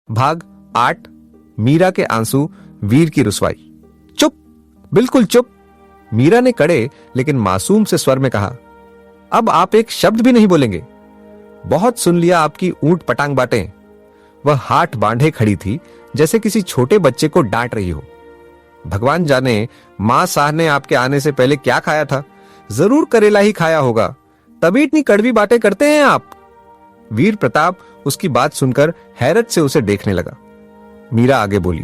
भाग 8। मीरा के आंसू, वीर की रुसवाई। चुप, बिल्कुल चुप। मीरा ने कड़े लेकिन मासूम से स्वर में कहा, अब आप एक शब्द भी नहीं बोलेंगे। बहुत सुन लिया आपकी ऊंट पटांग बातें। वह हाथ बांधे खड़ी थी जैसे किसी छोटे बच्चे को डांट रही हो। भगवान जाने मां साह ने आपके आने से पहले क्या खाया था। जरूर करेला ही खाया होगा, तभी इतनी कड़वी बातें करते हैं आप। वीर प्रताप उसकी बात सुनकर हैरत से उसे देखने लगा। मीरा आगे बोली,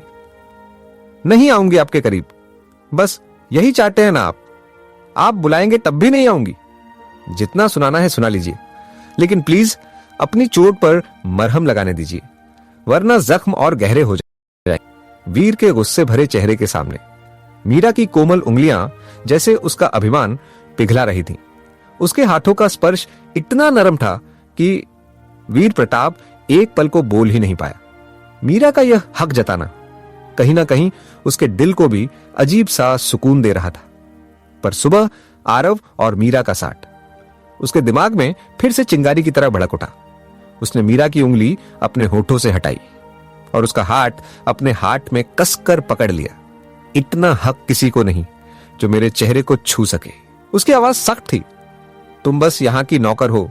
नहीं आऊंगी आपके करीब, बस यही चाहते हैं ना आप बुलाएंगे तब भी नहीं आऊंगी। जितना सुनाना है सुना लीजिए, लेकिन प्लीज अपनी चोट पर मरहम लगाने दीजिए, वरना जख्म और गहरे हो जाए। वीर के गुस्से भरे चेहरे के सामने मीरा की कोमल उंगलियां जैसे उसका अभिमान पिघला रही थीं। उसके हाथों का स्पर्श इतना नरम था कि वीर प्रताप एक पल को बोल ही नहीं पाया। मीरा का यह हक जताना कहीं ना कहीं उसके दिल को भी अजीब सा सुकून दे रहा था। पर सुबह आरव और मीरा का साथ उसके दिमाग में फिर से चिंगारी की तरह भड़क उठा। उसने मीरा की उंगली अपने होठों से हटाई और उसका हाथ अपने हाथ में कसकर पकड़ लिया। इतना हक किसी को नहीं जो मेरे चेहरे को छू सके। उसकी आवाज सख्त थी, तुम बस यहां की नौकर हो,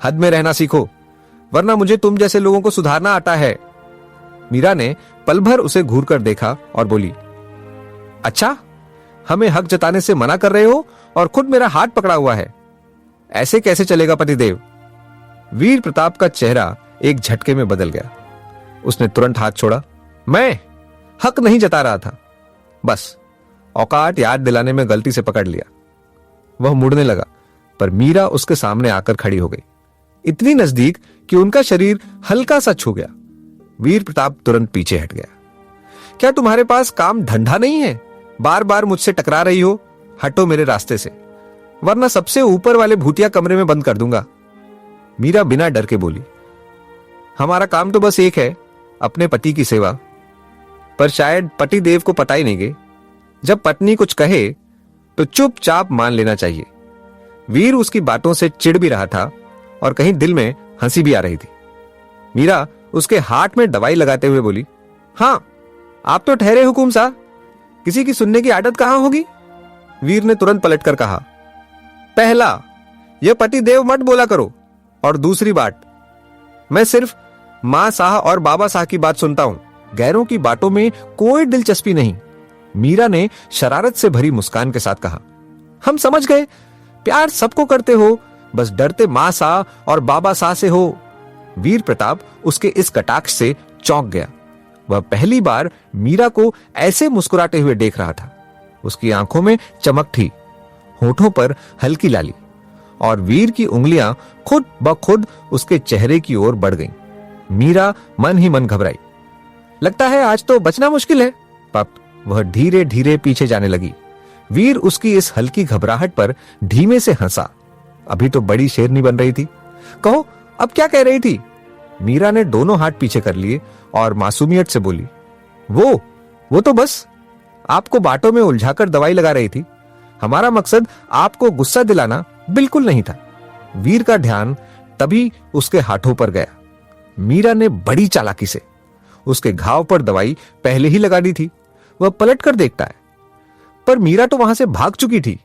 हद में रहना सीखो, वरना मुझे तुम जैसे लोगों को सुधारना आता है। मीरा ने पल भर उसे घूर कर देखा और बोली, अच्छा, हमें हक जताने से मना कर रहे हो और खुद मेरा हाथ पकड़ा हुआ है। ऐसे कैसे चलेगा पतिदेव। वीर प्रताप का चेहरा एक झटके में बदल गया। उसने तुरंत हाथ छोड़ा। मैं हक नहीं जता रहा था, बस औकात याद दिलाने में गलती से पकड़ लिया। वह मुड़ने लगा, पर मीरा उसके सामने आकर खड़ी हो गई, इतनी नजदीक कि उनका शरीर हल्का सा छू गया। वीर प्रताप तुरंत पीछे हट गया। क्या तुम्हारे पास काम धंधा नहीं है? बार बार मुझसे टकरा रही हो? हटो मेरे रास्ते से, वरना सबसे ऊपर वाले भूतिया कमरे में बंद कर दूंगा। मीरा बिना डर के बोली, हमारा काम तो बस एक है, अपने पति की सेवा। पर शायद पति देव को पता ही नहीं गे, जब पत्नी कुछ कहे तो चुपचाप मान लेना चाहिए। वीर उसकी बातों से चिढ़ भी रहा था और कहीं दिल में हंसी भी आ रही थी। मीरा उसके हाथ में दवाई लगाते हुए बोली, हां, आप तो ठहरे हुकुम सा, किसी की सुनने की आदत कहां होगी। वीर ने तुरंत पलटकर कहा, पहला, यह पति देव मत बोला करो, और दूसरी बात, मैं सिर्फ मां साह और बाबा साह की बात सुनता हूं, गैरों की बातों में कोई दिलचस्पी नहीं। मीरा ने शरारत से भरी मुस्कान के साथ कहा, हम समझ गए, प्यार सबको करते हो, बस डरते मां साह और बाबा साह से हो। वीर प्रताप उसके इस कटाक्ष से चौंक गया। वह पहली बार मीरा को ऐसे मुस्कुराते हुए देख रहा था। उसकी आंखों में चमक थी, होठों पर हल्की लाली, और वीर की उंगलियां खुद ब खुद उसके चेहरे की ओर बढ़ गईं। मीरा मन ही मन घबराई। लगता है आज तो बचना मुश्किल है। पप वह धीरे धीरे पीछे जाने लगी। वीर उसकी इस हल्की घबराहट पर धीमे से हंसा। अभी तो बड़ी शेरनी बन रही थी। कहो, अब क्या कह रही थी? मीरा ने दोनों हाथ पीछे कर लिए और मासूमियत से बोली, वो तो बस आपको बातों में उलझाकर दवाई लगा रही थी। हमारा मकसद आपको गुस्सा दिलाना बिल्कुल नहीं था। वीर का ध्यान तभी उसके हाथों पर गया। मीरा ने बड़ी चालाकी से उसके घाव पर दवाई पहले ही लगा दी थी। वह पलट कर देखता है, पर मीरा तो वहां से भाग चुकी थी।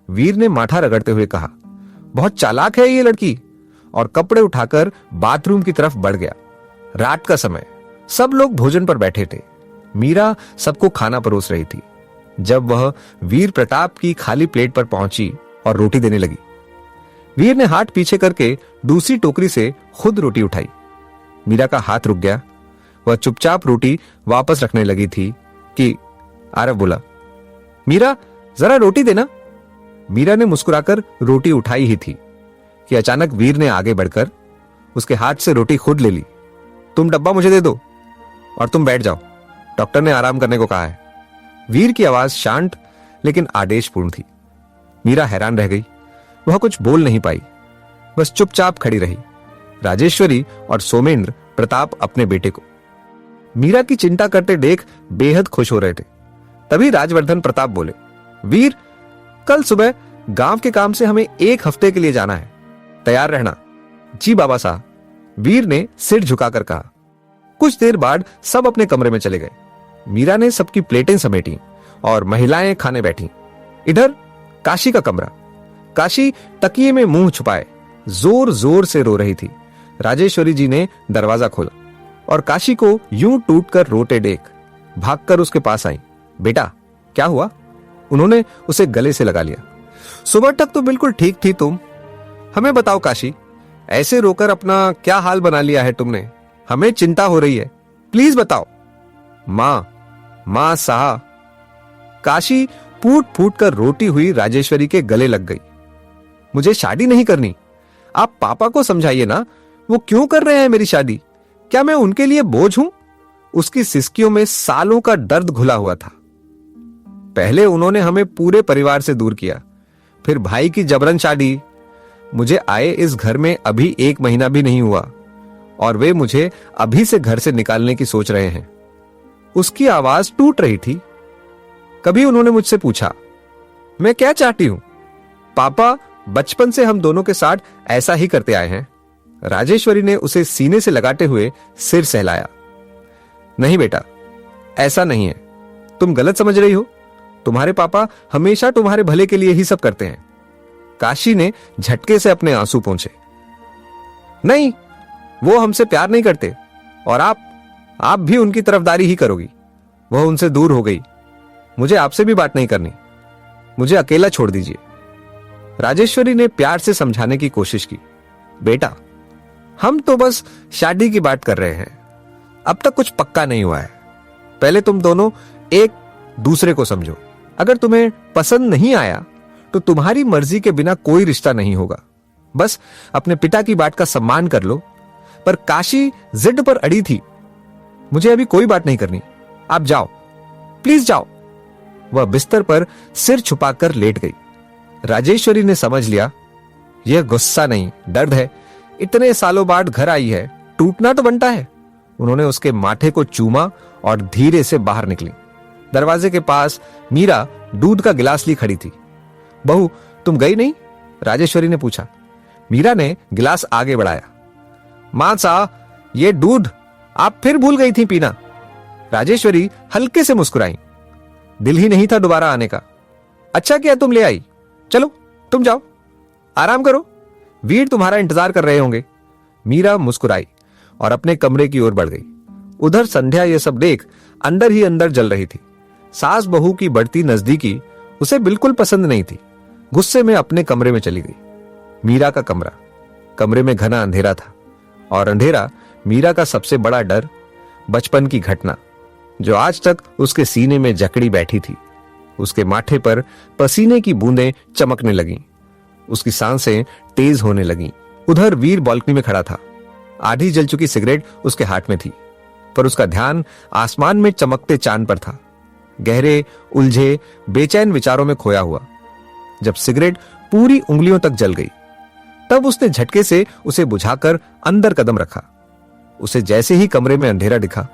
वीर ने माथा रगड़ते हुए कहा, बहुत चालाक है ये लड़की, और कपड़े उठाकर बाथरूम की तरफ बढ़ गया। रात का समय, सब लोग भोजन पर बैठे थे। मीरा सबको खाना परोस रही थी जब वह वीर प्रताप की खाली प्लेट पर पहुंची और रोटी देने लगी। वीर ने हाथ पीछे करके दूसरी टोकरी से खुद रोटी उठाई। मीरा का हाथ रुक गया। वह चुपचाप रोटी वापस रखने लगी थी कि आरव बोला, मीरा जरा रोटी देना। मीरा ने मुस्कुराकर रोटी उठाई ही थी कि अचानक वीर ने आगे बढ़कर उसके हाथ से रोटी खुद ले ली। तुम डब्बा मुझे दे दो और तुम बैठ जाओ, डॉक्टर ने आराम करने को कहा है। वीर की आवाज शांत लेकिन आदेशपूर्ण थी। मीरा हैरान रह गई। वह कुछ बोल नहीं पाई, बस चुपचाप खड़ी रही। राजेश्वरी और सोमेंद्र प्रताप अपने बेटे को मीरा की चिंता करते देख बेहद खुश हो रहे थे। तभी राजवर्धन प्रताप बोले, वीर, कल सुबह गांव के काम से हमें 1 हफ्ते के लिए जाना है, तैयार रहना। जी बाबा साहब, वीर ने सिर झुकाकर कहा। कुछ देर बाद सब अपने कमरे में चले गए। मीरा ने सबकी प्लेटें समेटी और महिलाएं खाने बैठी। इधर काशी का कमरा। काशी तकिए में मुंह छुपाए जोर जोर से रो रही थी। राजेश्वरी जी ने दरवाजा खोला और काशी को यूं टूटकर रोते देख भागकर उसके पास आई। बेटा क्या हुआ? उन्होंने उसे गले से लगा लिया। सुबह तक तो बिल्कुल ठीक थी तुम। हमें बताओ काशी, ऐसे रोकर अपना क्या हाल बना लिया है तुमने? हमें चिंता हो रही है, प्लीज बताओ। मां साहा। काशी फूट फूट कर रोती हुई राजेश्वरी के गले लग गई। मुझे शादी नहीं करनी। आप पापा को समझाइए ना, वो क्यों कर रहे हैं मेरी शादी? क्या मैं उनके लिए बोझ हूं? उसकी सिसकियों में सालों का दर्द घुला हुआ था। पहले उन्होंने हमें पूरे परिवार से दूर किया, फिर भाई की जबरन शादी। मुझे आए इस घर में अभी 1 महीना भी नहीं हुआ और वे मुझे अभी से घर से निकालने की सोच रहे हैं। उसकी आवाज टूट रही थी। कभी उन्होंने मुझसे पूछा मैं क्या चाहती हूं? पापा बचपन से हम दोनों के साथ ऐसा ही करते आए हैं। राजेश्वरी ने उसे सीने से लगाते हुए सिर सहलाया। नहीं बेटा, ऐसा नहीं है, तुम गलत समझ रही हो। तुम्हारे पापा हमेशा तुम्हारे भले के लिए ही सब करते हैं। काशी ने झटके से अपने आंसू पोंछे। नहीं, वो हमसे प्यार नहीं करते और आप भी उनकी तरफदारी ही करोगी। वह उनसे दूर हो गई। मुझे आपसे भी बात नहीं करनी। मुझे अकेला छोड़ दीजिए। राजेश्वरी ने प्यार से समझाने की कोशिश की। बेटा, हम तो बस शादी की बात कर रहे हैं, अब तक कुछ पक्का नहीं हुआ है। पहले तुम दोनों एक दूसरे को समझो। अगर तुम्हें पसंद नहीं आया तो तुम्हारी मर्जी के बिना कोई रिश्ता नहीं होगा। बस अपने पिता की बात का सम्मान कर लो। पर काशी जिद पर अड़ी थी। मुझे अभी कोई बात नहीं करनी, आप जाओ, प्लीज जाओ। वह बिस्तर पर सिर छुपाकर लेट गई। राजेश्वरी ने समझ लिया यह गुस्सा नहीं, दर्द है। इतने सालों बाद घर आई है, टूटना तो बनता है। उन्होंने उसके माथे को चूमा और धीरे से बाहर निकली। दरवाजे के पास मीरा दूध का गिलास ली खड़ी थी। बहू, तुम गई नहीं? राजेश्वरी ने पूछा। मीरा ने गिलास आगे बढ़ाया। मां साहब, ये दूध आप फिर भूल गई थी पीना। राजेश्वरी हल्के से मुस्कुराई। दिल ही नहीं था दोबारा आने का। अच्छा किया तुम ले आई। चलो तुम जाओ, आराम करो, वीर तुम्हारा इंतजार कर रहे होंगे। मीरा मुस्कुराई और अपने कमरे की ओर बढ़ गई। उधर संध्या यह सब देख अंदर ही अंदर जल रही थी। सास बहू की बढ़ती नजदीकी उसे बिल्कुल पसंद नहीं थी। गुस्से में अपने कमरे में चली गई। मीरा का कमरा। कमरे में घना अंधेरा था और अंधेरा मीरा का सबसे बड़ा डर, बचपन की घटना जो आज तक उसके सीने में जकड़ी बैठी थी। उसके माथे पर पसीने की बूंदें चमकने लगीं। उसकी सांसें तेज होने लगीं। उधर वीर बालकनी में खड़ा था। आधी जल चुकी सिगरेट उसके हाथ में थी, पर उसका ध्यान आसमान में चमकते चांद पर था, गहरे, उलझे, बेचैन विचारों में खोया हुआ। जब सिगरेट पूरी उंगलियों तक जल गई, तब उसने झटके से उसे बुझाकर अंदर कदम रखा। उसे जैसे ही कमरे में अंधेरा दिखा,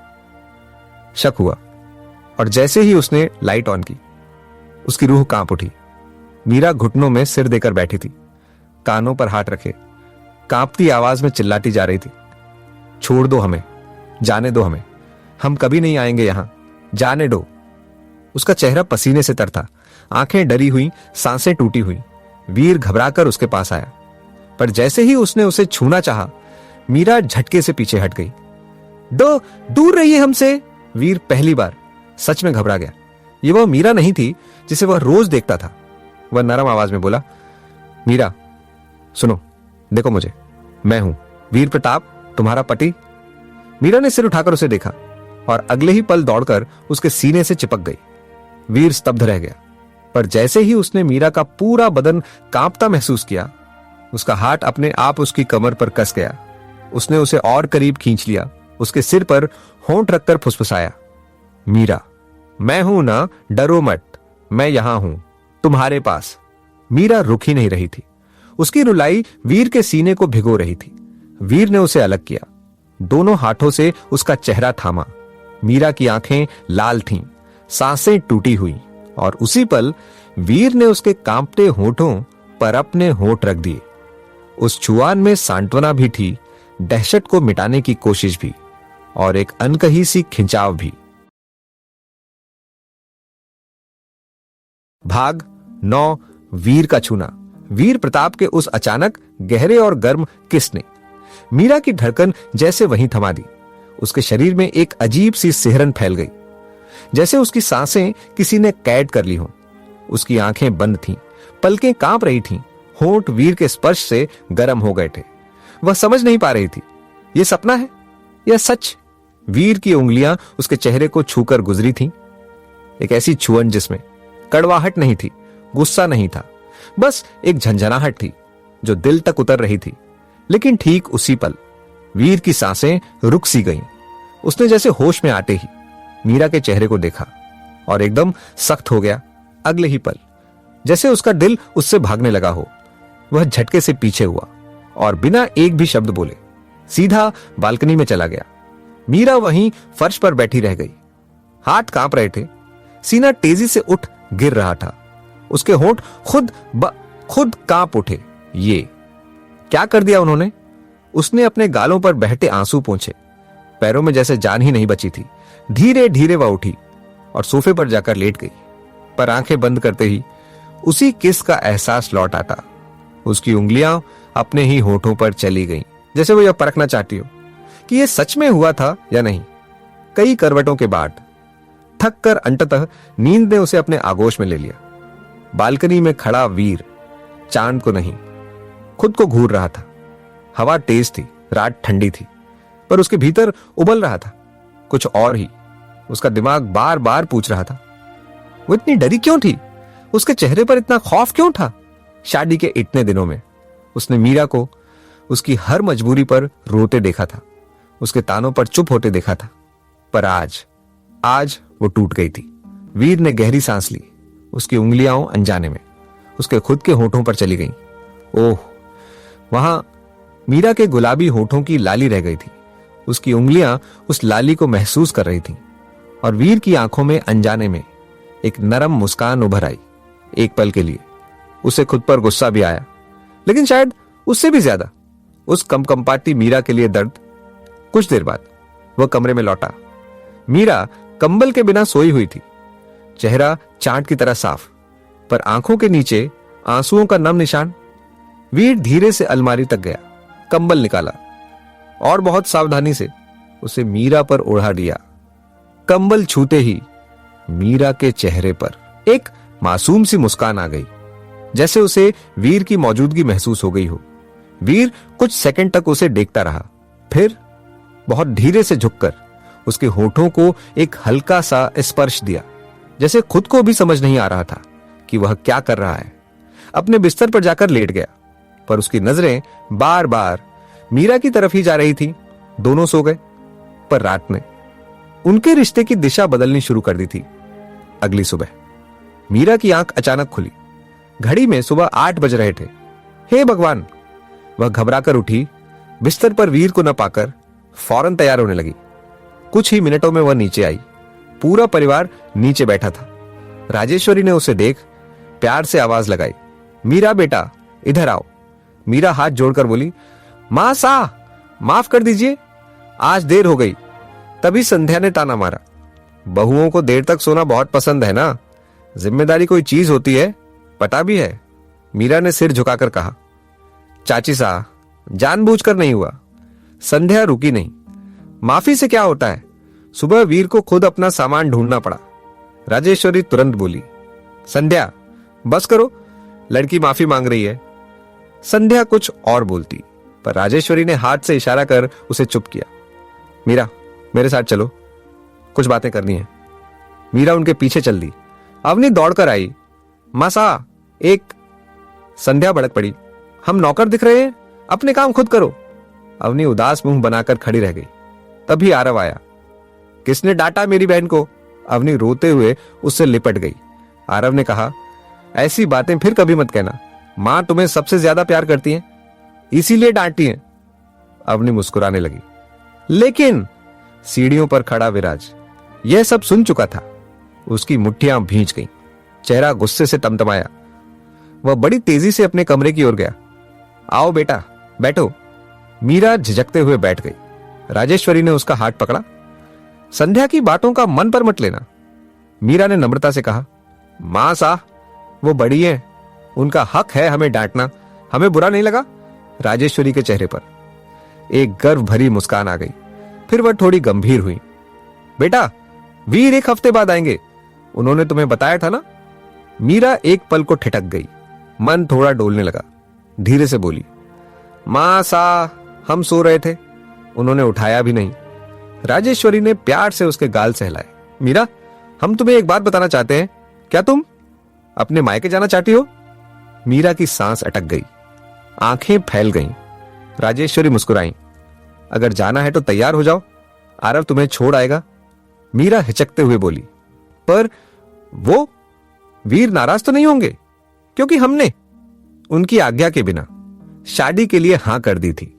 शक हुआ और जैसे ही उसने लाइट ऑन की, उसकी रूह कांप उठी। मीरा घुटनों में सिर देकर बैठी थी, कानों पर हाथ रखे, कांपती आवाज में चिल्लाती जा रही थी। छोड़ दो हमें, जाने दो हमें, हम कभी नहीं आएंगे यहां, जाने दो। उसका चेहरा पसीने से तर था, आंखें डरी हुई, सांसें टूटी हुई। वीर घबराकर उसके पास आया, पर जैसे ही उसने उसे छूना चाहा, मीरा झटके से पीछे हट गई। दो, दूर रहिए हमसे। वीर पहली बार सच में घबरा गया। ये वह मीरा नहीं थी जिसे वह रोज देखता था। वह नरम आवाज में बोला, मीरा सुनो, देखो मुझे, मैं हूं वीर प्रताप, तुम्हारा पति। मीरा ने सिर उठाकर उसे देखा और अगले ही पल दौड़कर उसके सीने से चिपक गई। वीर स्तब्ध रह गया, पर जैसे ही उसने मीरा का पूरा बदन कांपता महसूस किया, उसका हाथ अपने आप उसकी कमर पर कस गया। उसने उसे और करीब खींच लिया, उसके सिर पर होंठ रखकर फुसफुसाया, मीरा मैं हूं ना, डरो मत, मैं यहां हूं तुम्हारे पास। मीरा रुक ही नहीं रही थी। उसकी रुलाई वीर के सीने को भिगो रही थी। वीर ने उसे अलग किया, दोनों हाथों से उसका चेहरा थामा। मीरा की आंखें लाल थीं, सांसें टूटी हुई, और उसी पल वीर ने उसके कांपते होठों पर अपने होठ रख दिए। उस छुआन में सांत्वना भी थी, दहशत को मिटाने की कोशिश भी, और एक अनकही सी खिंचाव भी। भाग 9, वीर का छूना। वीर प्रताप के उस अचानक गहरे और गर्म किस ने मीरा की धड़कन जैसे वहीं थमा दी। उसके शरीर में एक अजीब सी सिहरन फैल गई, जैसे उसकी सांसें किसी ने कैद कर ली हों। उसकी आंखें बंद थीं, पलकें कांप रही थीं, होंठ वीर के स्पर्श से गर्म हो गए थे। वह समझ नहीं पा रही थी, यह सपना है या सच। वीर की उंगलियां उसके चेहरे को छूकर गुजरी थीं, एक ऐसी छुअन जिसमें कड़वाहट नहीं थी, गुस्सा नहीं था, बस एक झंझनाहट थी जो दिल तक उतर रही थी। लेकिन ठीक उसी पल वीर की सांसें रुक सी गईं। उसने जैसे होश में आते ही मीरा के चेहरे को देखा और एकदम सख्त हो गया। अगले ही पल जैसे उसका दिल उससे भागने लगा हो, वह झटके से पीछे हुआ और बिना एक भी शब्द बोले सीधा बालकनी में चला गया। मीरा वहीं फर्श पर बैठी रह गई। हाथ कांप रहे थे, सीना तेजी से उठ गिर रहा था, उसके होंठ खुद कांप उठे। ये क्या कर दिया उन्होंने? उसने अपने गालों पर बहते आंसू पोंछे। पैरों में जैसे जान ही नहीं बची थी। धीरे धीरे वह उठी और सोफे पर जाकर लेट गई, पर आंखें बंद करते ही उसी किस का एहसास लौट आता। उसकी उंगलियां अपने ही होठों पर चली गईं, जैसे वो यह परखना चाहती हो कि यह सच में हुआ था या नहीं। कई करवटों के बाद थक कर अंततः नींद ने उसे अपने आगोश में ले लिया। बालकनी में खड़ा वीर चांद को नहीं, खुद को घूर रहा था। हवा तेज थी, रात ठंडी थी, पर उसके भीतर उबल रहा था कुछ और ही। उसका दिमाग बार बार पूछ रहा था, वो इतनी डरी क्यों थी? उसके चेहरे पर इतना खौफ क्यों था? शादी के इतने दिनों में उसने मीरा को उसकी हर मजबूरी पर रोते देखा था, उसके तानों पर चुप होते देखा था, पर आज वो टूट गई थी। वीर ने गहरी सांस ली। उसकी उंगलियां अनजाने में उसके खुद के होठों पर चली गईं। ओह, वहां मीरा के गुलाबी होठों की लाली रह गई थी। उसकी उंगलियां उस लाली को महसूस कर रही थीं और वीर की आंखों में अनजाने में एक नरम मुस्कान उभर आई। एक पल के लिए उसे खुद पर गुस्सा भी आया, लेकिन शायद उससे भी ज्यादा उस कंपकंपाती मीरा के लिए दर्द। कुछ देर बाद वह कमरे में लौटा। मीरा कंबल के बिना सोई हुई थी, चेहरा चांद की तरह साफ, पर आंखों के नीचे आंसुओं का नम निशान। वीर धीरे से अलमारी तक गया, कंबल निकाला और बहुत सावधानी से उसे मीरा पर ओढ़ा दिया। कंबल छूते ही मीरा के चेहरे पर एक मासूम सी मुस्कान आ गई, जैसे उसे वीर की मौजूदगी महसूस हो गई हो। वीर कुछ सेकंड तक उसे देखता रहा, फिर बहुत धीरे से झुककर उसके होठों को एक हल्का सा स्पर्श दिया, जैसे खुद को भी समझ नहीं आ रहा था कि वह क्या कर रहा है। अपने बिस्तर पर जाकर लेट गया, पर उसकी नजरें बार बार मीरा की तरफ ही जा रही थी। दोनों सो गए, पर रात ने उनके रिश्ते की दिशा बदलनी शुरू कर दी थी। अगली सुबह मीरा की आंख अचानक खुली। घड़ी में सुबह 8 बज रहे थे। हे भगवान! वह घबराकर उठी। बिस्तर पर वीर को न पाकर फौरन तैयार होने लगी। कुछ ही मिनटों में वह नीचे आई। पूरा परिवार नीचे बैठा था। राजेश्वरी ने उसे देख प्यार से आवाज लगाई, मीरा बेटा इधर आओ। मीरा हाथ जोड़कर बोली, मां सा माफ कर दीजिए, आज देर हो गई। तभी संध्या ने ताना मारा, बहुओं को देर तक सोना बहुत पसंद है ना, जिम्मेदारी कोई चीज होती है, पता भी है। मीरा ने सिर झुकाकर कहा, चाची सा जानबूझकर नहीं हुआ। संध्या रुकी नहीं। माफी से क्या होता है, सुबह वीर को खुद अपना सामान ढूंढना पड़ा। राजेश्वरी तुरंत बोली, संध्या बस करो, लड़की माफी मांग रही है। संध्या कुछ और बोलती, पर राजेश्वरी ने हाथ से इशारा कर उसे चुप किया। मीरा मेरे साथ चलो, कुछ बातें करनी है। मीरा उनके पीछे चल दी। अवनी दौड़कर आई, मासा एक। संध्या भड़क पड़ी, हम नौकर दिख रहे हैं, अपने काम खुद करो। अवनी उदास मुंह बनाकर खड़ी रह गई। तभी आरव आया। किसने डांटा मेरी बहन को? अवनी रोते हुए उससे लिपट गई। आरव ने कहा, ऐसी बातें फिर कभी मत कहना, मां तुम्हें सबसे ज्यादा प्यार करती है, इसीलिए डांटती है। अवनी मुस्कुराने लगी। लेकिन सीढ़ियों पर खड़ा विराज यह सब सुन चुका था। उसकी मुट्ठियां भींच गईं, चेहरा गुस्से से तमतमाया। वह बड़ी तेजी से अपने कमरे की ओर गया। आओ बेटा बैठो। मीरा झिझकते हुए बैठ गई। राजेश्वरी ने उसका हाथ पकड़ा। संध्या की बातों का मन पर मत लेना। मीरा ने नम्रता से कहा, मां सा वो बड़ी है, उनका हक है हमें डांटना, हमें बुरा नहीं लगा। राजेश्वरी के चेहरे पर एक गर्व भरी मुस्कान आ गई। फिर वह थोड़ी गंभीर हुई। बेटा, वीर 1 हफ्ते बाद आएंगे, उन्होंने तुम्हें बताया था ना। मीरा एक पल को ठिठक गई, मन थोड़ा डोलने लगा। धीरे से बोली, मां सा हम सो रहे थे, उन्होंने उठाया भी नहीं। राजेश्वरी ने प्यार से उसके गाल सहलाए। मीरा, हम तुम्हें एक बात बताना चाहते हैं, क्या तुम अपने मायके जाना चाहती हो? मीरा की सांस अटक गई, आंखें फैल गईं। राजेश्वरी मुस्कुराई। अगर जाना है तो तैयार हो जाओ, आरव तुम्हें छोड़ आएगा। मीरा हिचकते हुए बोली, पर वो वीर नाराज तो नहीं होंगे? क्योंकि हमने उनकी आज्ञा के बिना शादी के लिए हां कर दी थी।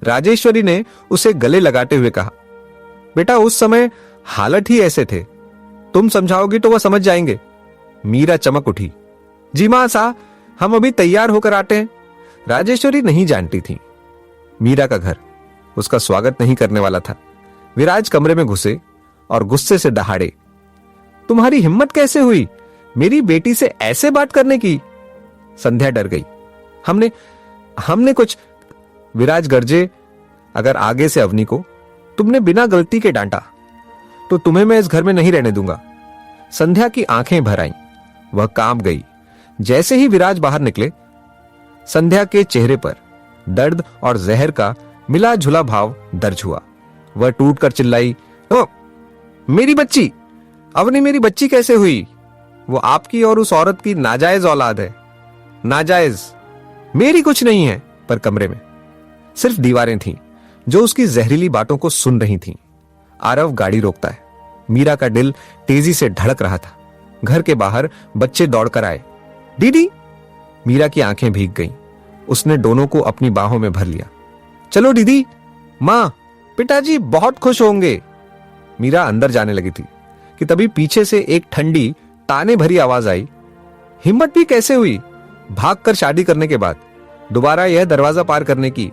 राजेश्वरी ने उसे गले लगाते हुए कहा, बेटा उस समय हालत ही ऐसे थे, तुम समझाओगी तो वह समझ जाएंगे। मीरा चमक उठी। जी मां सा, हम अभी तैयार होकर आते हैं। राजेश्वरी नहीं जानती थी मीरा का घर उसका स्वागत नहीं करने वाला था। विराज कमरे में घुसे और गुस्से से दहाड़े, तुम्हारी हिम्मत कैसे हुई मेरी बेटी से ऐसे बात करने की? संध्या डर गई। हमने कुछ। विराज गरजे, अगर आगे से अवनी को तुमने बिना गलती के डांटा तो तुम्हें मैं इस घर में नहीं रहने दूंगा। संध्या की आंखें भर आईं, वह कांप गई। जैसे ही विराज बाहर निकले, संध्या के चेहरे पर दर्द और जहर का मिला जुला भाव दर्ज हुआ। वह टूटकर चिल्लाई, ओ, मेरी बच्ची, अवनी मेरी बच्ची कैसे हुई? वो आपकी और उस औरत की नाजायज औलाद है। नाजायज? मेरी कुछ नहीं है। पर कमरे में सिर्फ दीवारें थीं जो उसकी जहरीली बातों को सुन रही थीं। आरव गाड़ी रोकता है। मीरा का दिल तेजी से धड़क रहा था। घर के बाहर बच्चे दौड़कर आए। दीदी! मीरा की आंखें भीग गईं। उसने दोनों को अपनी बाहों में भर लिया। चलो दीदी, मां, पिताजी बहुत खुश होंगे। मीरा अंदर जाने लगी थी कि तभी पीछे से एक ठंडी ताने भरी आवाज आई। हिम्मत भी कैसे हुई भागकर शादी करने के बाद दोबारा यह दरवाजा पार करने की?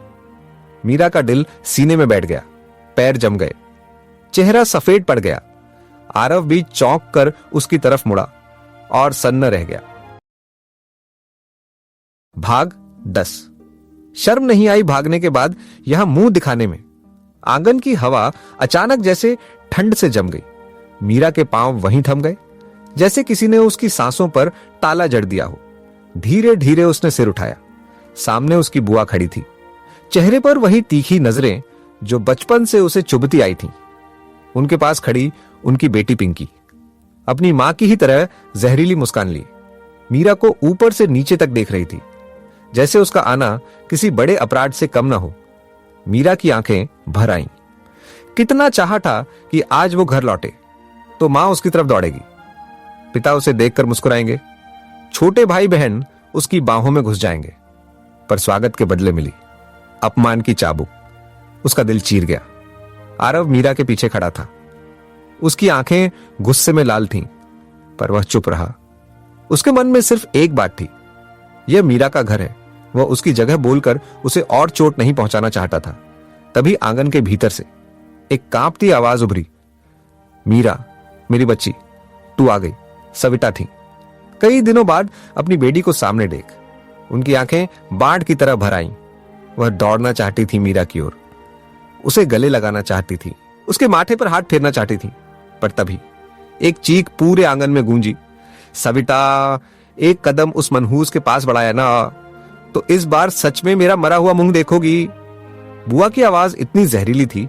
मीरा का दिल सीने में बैठ गया, पैर जम गए, चेहरा सफेद पड़ गया। आरव भी चौंक कर उसकी तरफ मुड़ा और सन्न रह गया। भाग 10। शर्म नहीं आई भागने के बाद यहां मुंह दिखाने में। आंगन की हवा अचानक जैसे ठंड से जम गई। मीरा के पांव वहीं थम गए, जैसे किसी ने उसकी सांसों पर ताला जड़ दिया हो। धीरे धीरे उसने सिर उठाया। सामने उसकी बुआ खड़ी थी, चेहरे पर वही तीखी नजरें जो बचपन से उसे चुभती आई थीं। उनके पास खड़ी उनकी बेटी पिंकी अपनी मां की ही तरह जहरीली मुस्कान लिए मीरा को ऊपर से नीचे तक देख रही थी, जैसे उसका आना किसी बड़े अपराध से कम ना हो। मीरा की आंखें भर आईं। कितना चाहा था कि आज वो घर लौटे तो मां उसकी तरफ दौड़ेगी, पिता उसे देखकर मुस्कुराएंगे, छोटे भाई बहन उसकी बाहों में घुस जाएंगे। पर स्वागत के बदले मिली अपमान की चाबुक। उसका दिल चीर गया। आरव मीरा के पीछे खड़ा था। उसकी आंखें गुस्से में लाल थीं, पर वह चुप रहा। उसके मन में सिर्फ एक बात थी, यह मीरा का घर है। वह उसकी जगह बोलकर उसे और चोट नहीं पहुंचाना चाहता था। तभी आंगन के भीतर से एक कांपती आवाज उभरी, मीरा मेरी बच्ची, तू आ गई। सविता थी। कई दिनों बाद अपनी बेटी को सामने देख उनकी आंखें बाढ़ की तरह भर आईं। वह दौड़ना चाहती थी मीरा की ओर, उसे गले लगाना चाहती थी, उसके माथे पर हाथ फेरना चाहती थी। पर तभी एक चीख पूरे आंगन में गूंजी, सविता! एक कदम उस मनहूस के पास बढ़ाया ना तो इस बार सच में मेरा मरा हुआ मुंह देखोगी। बुआ की आवाज इतनी जहरीली थी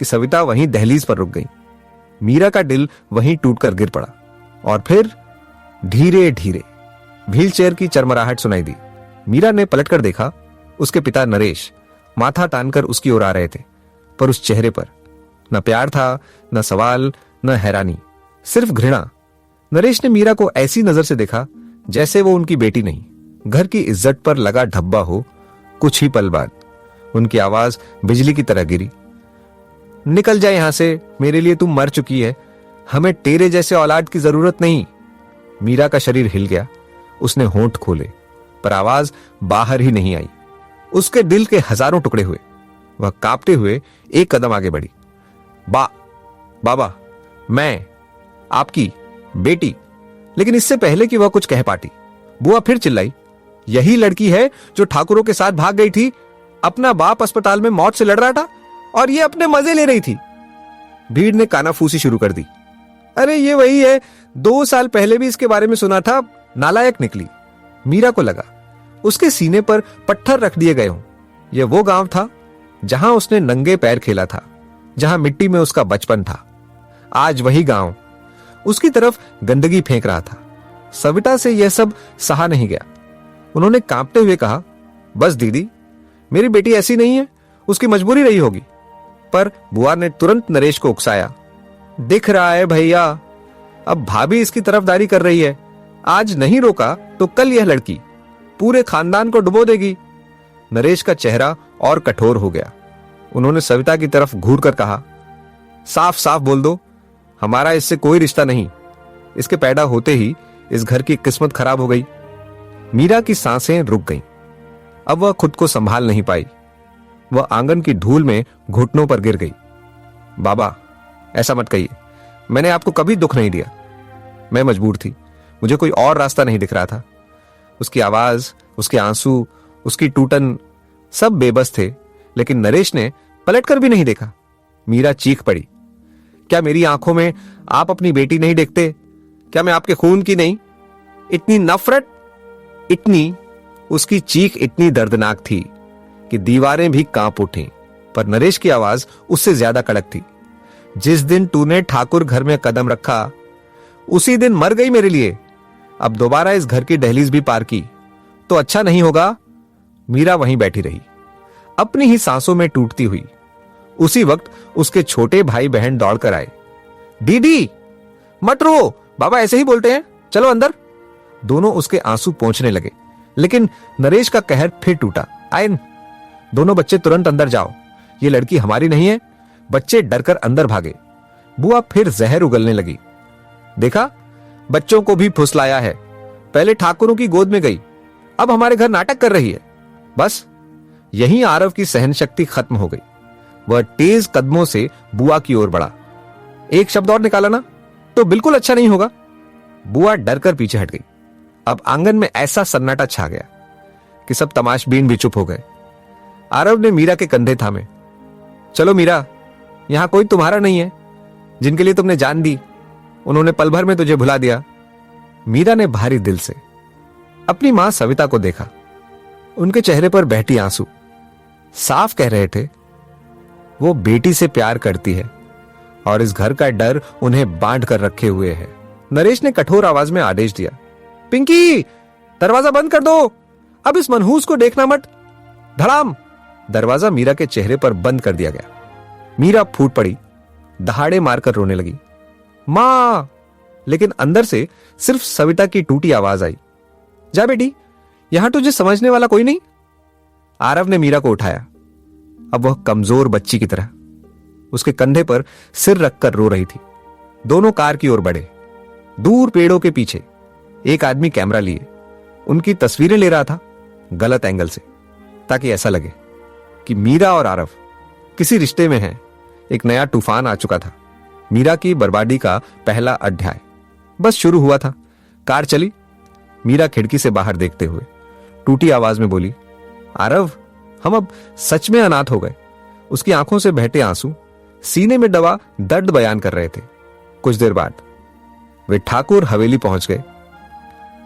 कि सविता वहीं दहलीज पर रुक गई। मीरा का दिल वहीं टूटकर गिर पड़ा और फिर धीरे धीरे व्हीलचेयर की चरमराहट सुनाई दी। मीरा ने पलटकर देखा, उसके पिता नरेश माथा तानकर उसकी ओर आ रहे थे, पर उस चेहरे पर न प्यार था, न सवाल, न हैरानी, सिर्फ घृणा। नरेश ने मीरा को ऐसी नजर से देखा जैसे वो उनकी बेटी नहीं, घर की इज्जत पर लगा धब्बा हो। कुछ ही पल बाद उनकी आवाज बिजली की तरह गिरी, निकल जा यहां से, मेरे लिए तू मर चुकी है, हमें तेरे जैसे औलाद की जरूरत नहीं। मीरा का शरीर हिल गया। उसने होंठ खोले, पर आवाज बाहर ही नहीं आई। उसके दिल के हजारों टुकड़े हुए। वह कांपते हुए एक कदम आगे बढ़ी। बाबा, मैं आपकी बेटी। लेकिन इससे पहले कि वह कुछ कह पाती, बुआ फिर चिल्लाई, यही लड़की है जो ठाकुरों के साथ भाग गई थी। अपना बाप अस्पताल में मौत से लड़ रहा था और ये अपने मजे ले रही थी। भीड़ ने कानाफूसी शुरू कर दी। अरे ये वही है, 2 साल पहले भी इसके बारे में सुना था। नालायक निकली। मीरा को लगा उसके सीने पर पत्थर रख दिए गए हों। यह वो गांव था जहां उसने नंगे पैर खेला था, जहां मिट्टी में उसका बचपन था। आज वही गांव उसकी तरफ गंदगी फेंक रहा था। सविता से यह सब सहा नहीं गया। उन्होंने कांपते हुए कहा, बस दीदी, मेरी बेटी ऐसी नहीं है, उसकी मजबूरी रही होगी। पर बुआ ने तुरंत नरेश को उकसाया, दिख रहा है भैया, अब भाभी इसकी तरफदारी कर रही है। आज नहीं रोका तो कल यह लड़की पूरे खानदान को डुबो देगी। नरेश का चेहरा और कठोर हो गया। उन्होंने सविता की तरफ घूर कर कहा, साफ साफ बोल दो, हमारा इससे कोई रिश्ता नहीं। इसके पैदा होते ही इस घर की किस्मत खराब हो गई। मीरा की सांसें रुक गईं। अब वह खुद को संभाल नहीं पाई। वह आंगन की धूल में घुटनों पर गिर गई। बाबा, ऐसा मत कहिए, मैंने आपको कभी दुख नहीं दिया। मैं मजबूर थी, मुझे कोई और रास्ता नहीं दिख रहा था। उसकी आवाज, उसके आंसू, उसकी टूटन, सब बेबस थे। लेकिन नरेश ने पलटकर भी नहीं देखा। मीरा चीख पड़ी, क्या मेरी आंखों में आप अपनी बेटी नहीं देखते? क्या मैं आपके खून की नहीं? इतनी नफरत, इतनी। उसकी चीख इतनी दर्दनाक थी कि दीवारें भी कांप उठीं। पर नरेश की आवाज उससे ज्यादा कड़क थी। जिस दिन तूने ठाकुर घर में कदम रखा, उसी दिन मर गई मेरे लिए। अब दोबारा इस घर की दहलीज भी पार की तो अच्छा नहीं होगा। मीरा वहीं बैठी रही, अपनी ही सांसों में टूटती हुई। उसी वक्त उसके छोटे भाई बहन दौड़कर आए। दीदी मत रो, बाबा ऐसे ही बोलते हैं, चलो अंदर। दोनों उसके आंसू पोंछने लगे। लेकिन नरेश का कहर फिर टूटा। आयन, दोनों बच्चे तुरंत अंदर जाओ, ये लड़की हमारी नहीं है। बच्चे डरकर अंदर भागे। बुआ फिर जहर उगलने लगी। देखा, बच्चों को भी फुसलाया है। पहले ठाकुरों की गोद में गई, अब हमारे घर नाटक कर रही है। बस यहीं आरव की सहन शक्ति खत्म हो गई। वह तेज कदमों से बुआ की ओर बढ़ा। एक शब्द और निकाला ना तो बिल्कुल अच्छा नहीं होगा। बुआ डरकर पीछे हट गई। अब आंगन में ऐसा सन्नाटा छा गया कि सब तमाशबीन भी चुप हो गए। आरव ने मीरा के कंधे थामे। चलो मीरा, यहां कोई तुम्हारा नहीं है। जिनके लिए तुमने जान दी, उन्होंने पल भर में तुझे भुला दिया। मीरा ने भारी दिल से अपनी मां सविता को देखा। उनके चेहरे पर बहती आंसू साफ कह रहे थे, वो बेटी से प्यार करती है और इस घर का डर उन्हें बांध कर रखे हुए है। नरेश ने कठोर आवाज में आदेश दिया, पिंकी, दरवाजा बंद कर दो, अब इस मनहूस को देखना मत। धड़ाम। दरवाजा मीरा के चेहरे पर बंद कर दिया गया। मीरा फूट पड़ी, दहाड़े मारकर रोने लगी, मां। लेकिन अंदर से सिर्फ सविता की टूटी आवाज आई, जा बेटी, यहां तुझे समझने वाला कोई नहीं। आरव ने मीरा को उठाया। अब वह कमजोर बच्ची की तरह उसके कंधे पर सिर रखकर रो रही थी। दोनों कार की ओर बढ़े। दूर पेड़ों के पीछे एक आदमी कैमरा लिए उनकी तस्वीरें ले रहा था, गलत एंगल से, ताकि ऐसा लगे कि मीरा और आरव किसी रिश्ते में हैं। एक नया तूफान आ चुका था। मीरा की बर्बादी का पहला अध्याय बस शुरू हुआ था। कार चली। मीरा खिड़की से बाहर देखते हुए टूटी आवाज में बोली, आरव, हम अब सच में अनाथ हो गए। उसकी आंखों से बहते आंसू सीने में दबा दर्द बयान कर रहे थे। कुछ देर बाद वे ठाकुर हवेली पहुंच गए,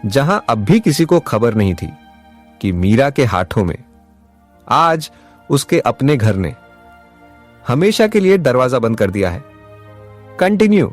जहां अब भी किसी को खबर नहीं थी कि मीरा के हाथों में आज उसके अपने घर ने हमेशा के लिए दरवाजा बंद कर दिया है। कंटिन्यू।